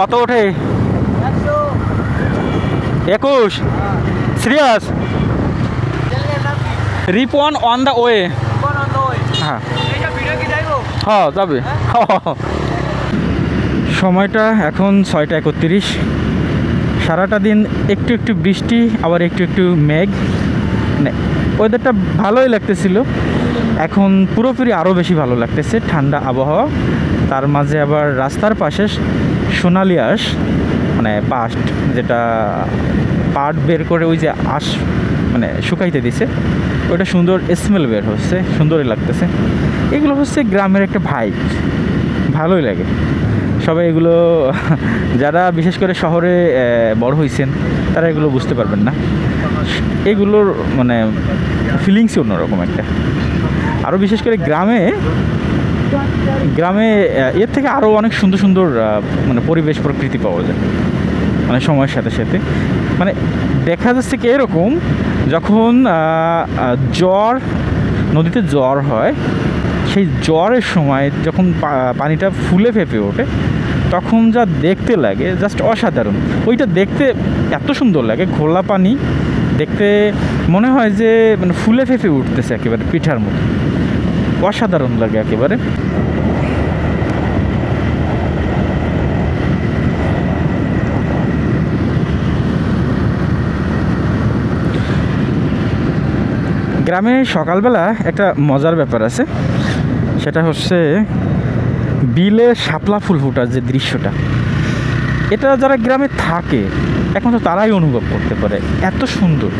কত ওঠে? 21। Serious? Ripon on the way. হ্যাঁ হ্যাঁ যাবে। সময়টা এখন 6টা 31। সারাটা দিন একটু একটু বৃষ্টি, আবার একটু একটু মেঘ, মানে ওয়েদারটা ভালোই লাগতেছিল। এখন পুরোপুরি আরও বেশি ভালো লাগতেছে, ঠান্ডা আবহাওয়া। তার মাঝে আবার রাস্তার পাশে সোনালি আঁশ, মানে পাস্ট, যেটা পাট বের করে ওই যে আঁশ মানে শুকাইতে দিছে, ওইটা সুন্দর স্মেল বের হচ্ছে, সুন্দরই লাগতেছে। এগুলো হচ্ছে গ্রামের একটা ভাইব, ভালোই লাগে। সবাই এগুলো যারা বিশেষ করে শহরে বড় হয়েছেন তারা এগুলো বুঝতে পারবেন না। এগুলোর মানে ফিলিংসই অন্যরকম একটা। আরও বিশেষ করে গ্রামে এর থেকে আরও অনেক সুন্দর সুন্দর মানে পরিবেশ প্রকৃতি পাওয়া যায়, মানে সময়ের সাথে সাথে। মানে দেখা যাচ্ছে কি এরকম, যখন নদীতে জ্বর হয়, সেই জ্বরের সময় যখন পানিটা ফুলে ফেঁপে ওঠে, তখন যা দেখতে লাগে জাস্ট অসাধারণ। ওইটা দেখতে এত সুন্দর লাগে, ঘোলা পানি দেখতে মনে হয় যে মানে ফুলে ফেঁপে উঠতেছে একেবারে পিঠার মতো, অসাধারণ লাগে একেবারে। গ্রামে সকালবেলা একটা মজার ব্যাপার আছে, সেটা হচ্ছে বিলে শাপলা ফুল ফোটার যে দৃশ্যটা, এটা যারা গ্রামে থাকে একমাত্র তারাই অনুভব করতে পারে, এত সুন্দর।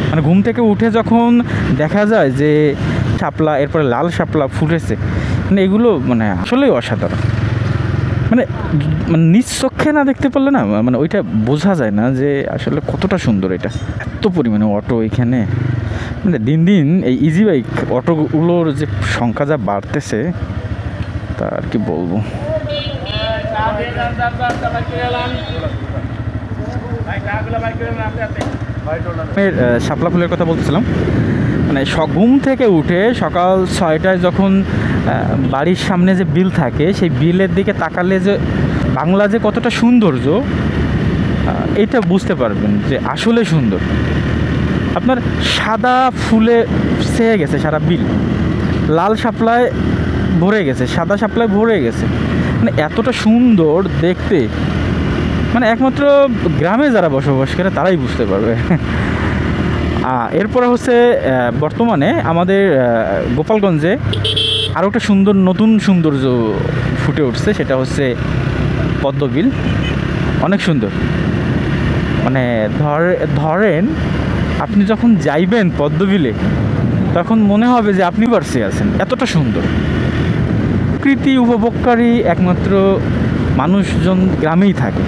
মানে ঘুম থেকে উঠে যখন দেখা যায় যে শাপলা, এরপরে লাল শাপলা ফুটেছে, মানে এগুলো মানে আসলেই অসাধারণ। মানে নিজ চোখে না দেখতে পারলে না, মানে ওইটা বোঝা যায় না যে আসলে কতটা সুন্দর এটা। এত পরিমাণে অটো এখানে, মানে দিন দিন এই ইজি বাইক অটোগুলোর যে সংখ্যা যা বাড়তেছে তা আর কি বলবো। শাপলা ফুলের কথা বলতেছিলাম, মানে ঘুম থেকে উঠে সকাল 6টায় যখন বাড়ির সামনে যে বিল থাকে, সেই বিলের দিকে তাকালে যে বাংলা যে কতটা সৌন্দর্য, এটা বুঝতে পারবেন যে আসলে সুন্দর। আপনার সাদা ফুলে ছেয়ে গেছে সারা বিল, লাল শাপলায় ভরে গেছে, সাদা শাপলায় ভরে গেছে, মানে এতটা সুন্দর দেখতে, মানে একমাত্র গ্রামে যারা বসবাস করে তারাই বুঝতে পারবে। এরপরে হচ্ছে বর্তমানে আমাদের গোপালগঞ্জে আরও একটা সুন্দর নতুন সৌন্দর্য ফুটে উঠছে, সেটা হচ্ছে পদ্মবিল। অনেক সুন্দর, মানে ধরেন আপনি যখন যাইবেন পদ্মবিলে, তখন মনে হবে যে আপনি বার্সে আছেন, এতটা সুন্দর। প্রকৃতি উপভোগকারী একমাত্র মানুষজন গ্রামেই থাকে,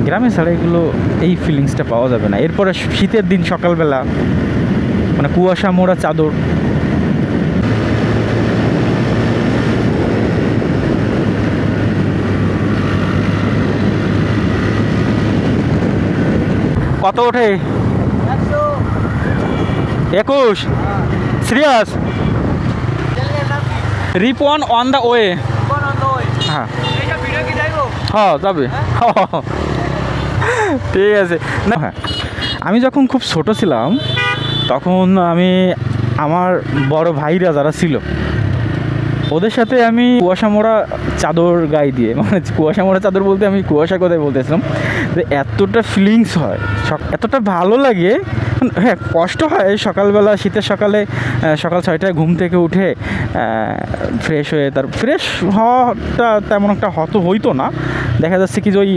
গ্রামে ছাড়া এগুলো এই ফিলিংসটা পাওয়া যাবে না। এরপরে শীতের দিন সকালবেলা, মানে কুয়াশা মোড়া চাদর, কত ওঠে? 21। Serious? Ripon on the way. হ্যাঁ হ্যাঁ যাবে। ঠিক আছে। না হ্যাঁ, আমি যখন খুব ছোট ছিলাম তখন আমার বড় ভাইরা যারা ছিল ওদের সাথে আমি কুয়াশা মোড়া চাদর গায়ে দিয়ে, মানে কুয়াশা মোড়া চাদর বলতে আমি কুয়াশা কথাই বলতেছিলাম, যে এতটা ফিলিংস হয়, এতটা ভালো লাগে। হ্যাঁ, কষ্ট হয় সকালবেলা, শীতের সকালে সকাল 6টায় ঘুম থেকে উঠে ফ্রেশ হয়ে, তার ফ্রেশ হওয়াটা তেমন একটা হইতো না। দেখা যাচ্ছে কি যে ওই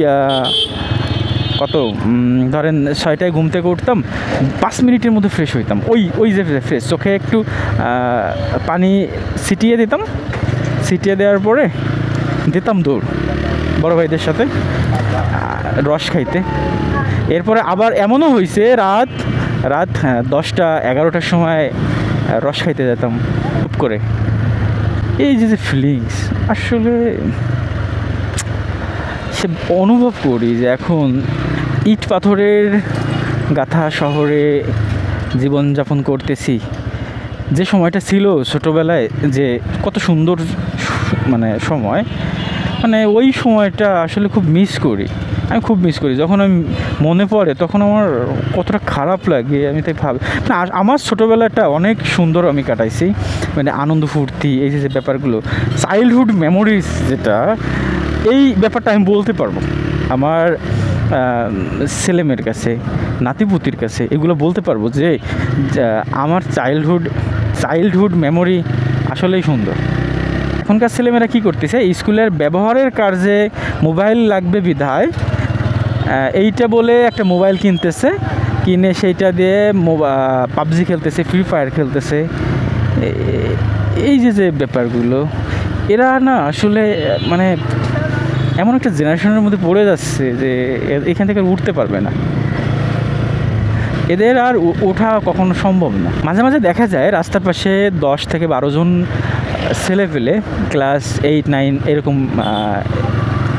ধরেন 6টায় ঘুম থেকে উঠতাম, 5 মিনিটের মধ্যে ফ্রেশ হইতাম। ওই যে ফ্রেশ, চোখে একটু পানি ছিটিয়ে দিতাম, ছিটিয়ে দেওয়ার পরে দিতাম দৌড় বড় ভাইদের সাথে রস খাইতে। এরপরে আবার এমনও হয়েছে রাত 10টা-11টার সময় রস খাইতে যেতাম খুব করে। এই যে ফিলিংস আসলে সে অনুভব করি যে এখন ইট পাথরের গাথা শহরে জীবনযাপন করতেছি, যে সময়টা ছিল ছোটোবেলায় যে কত সুন্দর মানে সময়, মানে ওই সময়টা আসলে খুব মিস করি, আমি খুব মিস করি। যখন আমি মনে পড়ে তখন আমার কতটা খারাপ লাগে, আমি তাই ভাবি না। আমার ছোটোবেলাটা অনেক সুন্দর আমি কাটাইছি, মানে আনন্দ ফুর্তি, এই যে ব্যাপারগুলো, চাইল্ডহুড মেমোরিজ যেটা, এই ব্যাপারটা আমি বলতে পারবো আমার ছেলেমেয়ের কাছে, নাতিপুতির কাছে, এগুলো বলতে পারবো যে আমার চাইল্ডহুড মেমোরি আসলেই সুন্দর। এখনকার ছেলেমেয়েরা কী করতেছে, স্কুলের ব্যবহারের কাজে মোবাইল লাগবে বিধায় এইটা বলে একটা মোবাইল কিনতেছে, কিনে সেইটা দিয়ে পাবজি খেলতেছে, ফ্রি ফায়ার খেলতেছে। এই যে ব্যাপারগুলো, এরা না আসলে মানে এমন একটা জেনারেশনের মধ্যে পড়ে যাচ্ছে যে এখান থেকে উঠতে পারবে না, এদের আর ওঠা কখনো সম্ভব না। মাঝে মাঝে দেখা যায় রাস্তার পাশে 10 থেকে 12 জন ছেলে পেলে, ক্লাস 8, 9 এরকম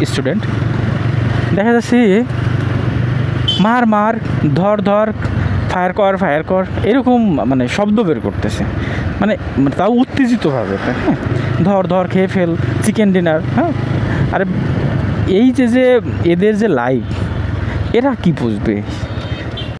স্টুডেন্ট, দেখা যাচ্ছে মার ধর ফায়ার কর এরকম মানে শব্দ বের করতেছে, মানে তাও উত্তেজিতভাবে, হ্যাঁ, ধর খেয়ে ফেল, চিকেন ডিনার। হ্যাঁ, আরে এই যে এদের যে লাইফ, এরা কি বুঝবে?